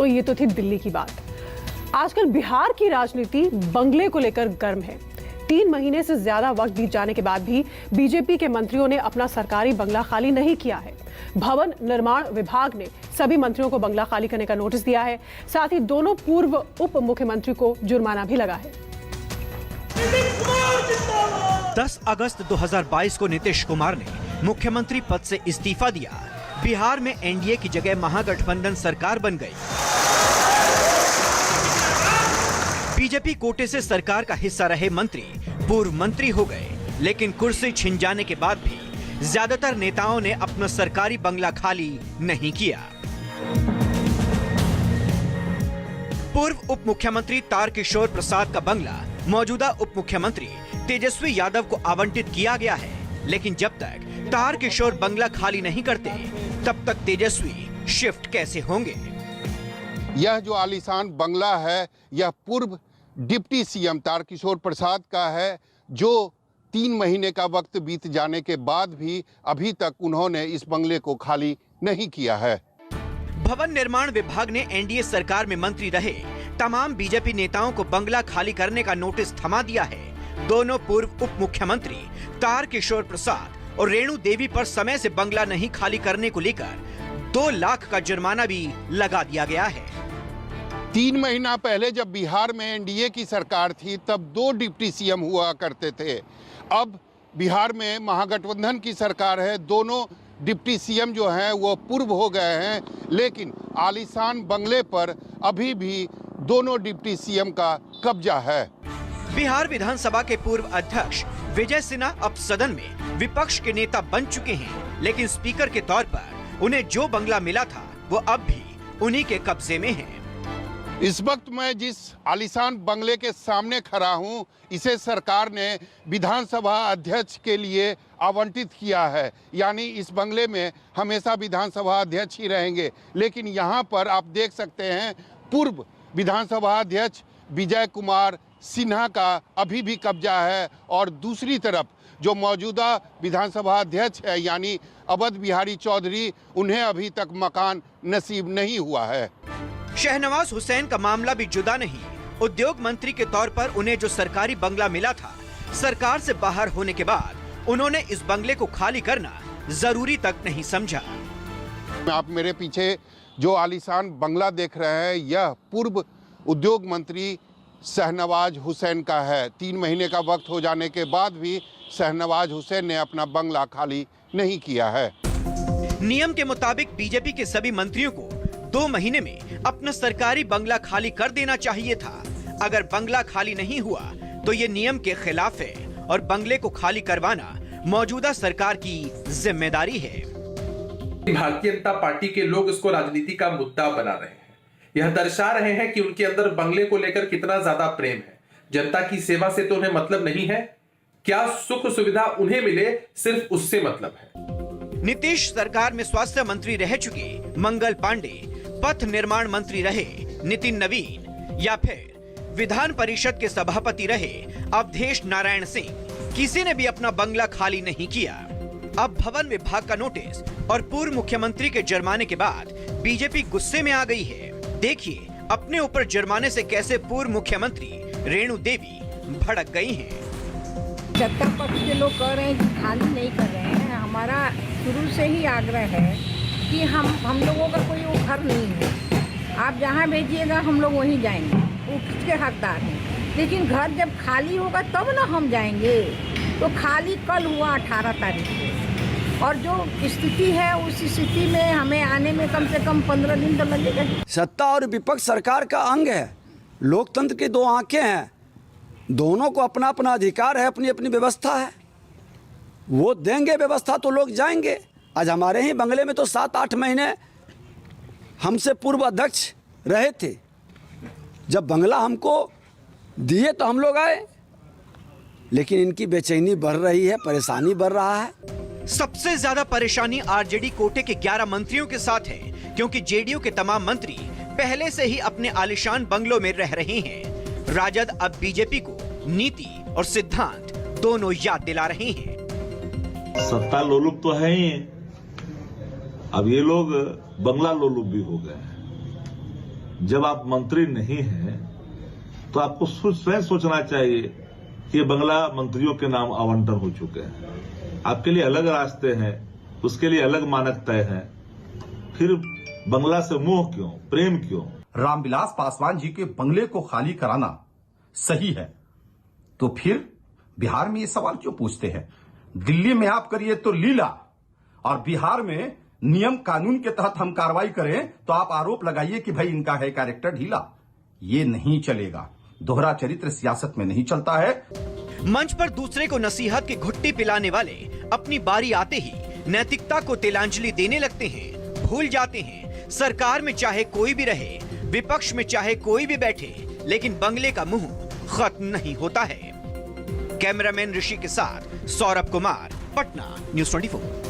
तो ये तो थी दिल्ली की बात। आजकल बिहार की राजनीति बंगले को लेकर गर्म है। 3 महीने से ज्यादा वक्त बीत जाने के बाद भी बीजेपी के मंत्रियों ने अपना सरकारी बंगला खाली नहीं किया है। भवन निर्माण विभाग ने सभी मंत्रियों को बंगला खाली करने का नोटिस दिया है। साथ ही दोनों पूर्व उप मुख्यमंत्री को जुर्माना भी लगा है। 10 अगस्त 2022 को नीतीश कुमार ने मुख्यमंत्री पद से इस्तीफा दिया। बिहार में एनडीए की जगह महागठबंधन सरकार बन गई। बीजेपी कोटे से सरकार का हिस्सा रहे मंत्री पूर्व मंत्री हो गए, लेकिन कुर्सी छिन जाने के बाद भी ज्यादातर नेताओं ने अपना सरकारी बंगला खाली नहीं किया। पूर्व उप मुख्यमंत्री तारकिशोर प्रसाद का बंगला मौजूदा उप मुख्यमंत्री तेजस्वी यादव को आवंटित किया गया है, लेकिन जब तक तारकिशोर बंगला खाली नहीं करते तब तक तेजस्वी शिफ्ट कैसे होंगे? यह जो आलीशान बंगला है यह पूर्व डिप्टी सीएम तारकिशोर प्रसाद का है, जो 3 महीने का वक्त बीत जाने के बाद भी अभी तक उन्होंने इस बंगले को खाली नहीं किया है। भवन निर्माण विभाग ने एनडीए सरकार में मंत्री रहे तमाम बीजेपी नेताओं को बंगला खाली करने का नोटिस थमा दिया है। दोनों पूर्व उप मुख्यमंत्री तारकिशोर प्रसाद और रेणु देवी पर समय से बंगला नहीं खाली करने को लेकर 2 लाख का जुर्माना भी लगा दिया गया है। 3 महीना पहले जब बिहार में एनडीए की सरकार थी तब 2 डिप्टी सीएम हुआ करते थे। अब बिहार में महागठबंधन की सरकार है, दोनों डिप्टी सीएम जो हैं वो पूर्व हो गए हैं, लेकिन आलीशान बंगले पर अभी भी दोनों डिप्टी सीएम का कब्जा है। बिहार विधानसभा के पूर्व अध्यक्ष विजय सिन्हा अब सदन में विपक्ष के नेता बन चुके हैं, लेकिन स्पीकर के तौर पर उन्हें जो बंगला मिला था वो अब भी उन्हीं के कब्जे में है। इस वक्त मैं जिस आलीशान बंगले के सामने खड़ा हूं, इसे सरकार ने विधानसभा अध्यक्ष के लिए आवंटित किया है, यानी इस बंगले में हमेशा विधानसभा अध्यक्ष ही रहेंगे। लेकिन यहां पर आप देख सकते हैं पूर्व विधानसभा अध्यक्ष विजय कुमार सिन्हा का अभी भी कब्जा है, और दूसरी तरफ जो मौजूदा विधानसभा अध्यक्ष है यानी अवध बिहारी चौधरी, उन्हें अभी तक मकान नसीब नहीं हुआ है। शहनवाज हुसैन का मामला भी जुदा नहीं। उद्योग मंत्री के तौर पर उन्हें जो सरकारी बंगला मिला था, सरकार से बाहर होने के बाद उन्होंने इस बंगले को खाली करना जरूरी तक नहीं समझा। आप मेरे पीछे जो आलीशान बंगला देख रहे हैं यह पूर्व उद्योग मंत्री शहनवाज हुसैन का है। 3 महीने का वक्त हो जाने के बाद भी शहनवाज हुसैन ने अपना बंगला खाली नहीं किया है। नियम के मुताबिक बीजेपी के सभी मंत्रियों को 2 महीने में अपना सरकारी बंगला खाली कर देना चाहिए था। अगर बंगला खाली नहीं हुआ तो ये नियम के खिलाफ है और बंगले को खाली करवाना मौजूदा सरकार की जिम्मेदारी है। भारतीय जनता पार्टी के लोग इसको राजनीति का मुद्दा बना रहे हैं। यह दर्शा रहे हैं कि उनके अंदर बंगले को लेकर कितना ज्यादा प्रेम है। जनता की सेवा से तो उन्हें मतलब नहीं है, क्या सुख सुविधा उन्हें मिले सिर्फ उससे मतलब है। नीतीश सरकार में स्वास्थ्य मंत्री रह चुके मंगल पांडे, पथ निर्माण मंत्री रहे नितिन नवीन, या फिर विधान परिषद के सभापति रहे अवधेश नारायण सिंह, किसी ने भी अपना बंगला खाली नहीं किया। अब भवन विभाग का नोटिस और पूर्व मुख्यमंत्री के जुर्माने के बाद बीजेपी गुस्से में आ गई है। देखिए अपने ऊपर जुर्माने से कैसे पूर्व मुख्यमंत्री रेणु देवी भड़क गई हैं। सत्ता पक्ष के लोग कह रहे हैं कि खाली नहीं कर रहे हैं। हमारा शुरू से ही आग्रह है कि हम लोगों का कोई वो घर नहीं है, आप जहाँ भेजिएगा हम लोग वहीं जाएंगे, वो किसके हकदार हैं। लेकिन घर जब खाली होगा तब ना हम जाएंगे। तो खाली कल हुआ 18 तारीख को, और जो स्थिति है उस स्थिति में हमें आने में कम से कम 15 दिन तो लगेगा। सत्ता और विपक्ष सरकार का अंग है, लोकतंत्र की 2 आंखें हैं, दोनों को अपना अपना अधिकार है, अपनी अपनी व्यवस्था है। वो देंगे व्यवस्था तो लोग जाएंगे। आज हमारे ही बंगले में तो 7-8 महीने हमसे पूर्व अध्यक्ष रहे थे। जब बंगला हमको दिए तो हम लोग आए, लेकिन इनकी बेचैनी बढ़ रही है, परेशानी बढ़ रहा है। सबसे ज्यादा परेशानी आरजेडी कोटे के 11 मंत्रियों के साथ है, क्योंकि जेडीयू के तमाम मंत्री पहले से ही अपने आलीशान बंगलों में रह रहे हैं। राजद अब बीजेपी को नीति और सिद्धांत दोनों याद दिला रहे हैं। सत्ता लोलुप तो है ही, अब ये लोग बंगला लोलुप भी हो गए हैं। जब आप मंत्री नहीं हैं तो आपको स्वयं सोचना चाहिए कि ये बंगला मंत्रियों के नाम आवंटन हो चुके हैं। आपके लिए अलग रास्ते हैं, उसके लिए अलग मानक तय है। फिर बंगला से मोह क्यों, प्रेम क्यों? रामविलास पासवान जी के बंगले को खाली कराना सही है तो फिर बिहार में ये सवाल क्यों पूछते हैं? दिल्ली में आप करिए तो लीला, और बिहार में नियम कानून के तहत हम कार्रवाई करें तो आप आरोप लगाइए कि भाई इनका है कैरेक्टर ढीला। ये नहीं चलेगा। दोहरा चरित्र सियासत में नहीं चलता है। मंच पर दूसरे को नसीहत की घुट्टी पिलाने वाले अपनी बारी आते ही नैतिकता को तिलांजलि देने लगते हैं, भूल जाते हैं सरकार में चाहे कोई भी रहे, विपक्ष में चाहे कोई भी बैठे, लेकिन बंगले का मुंह खत्म नहीं होता है। कैमरामैन ऋषि के साथ सौरभ कुमार, पटना, न्यूज़ 24।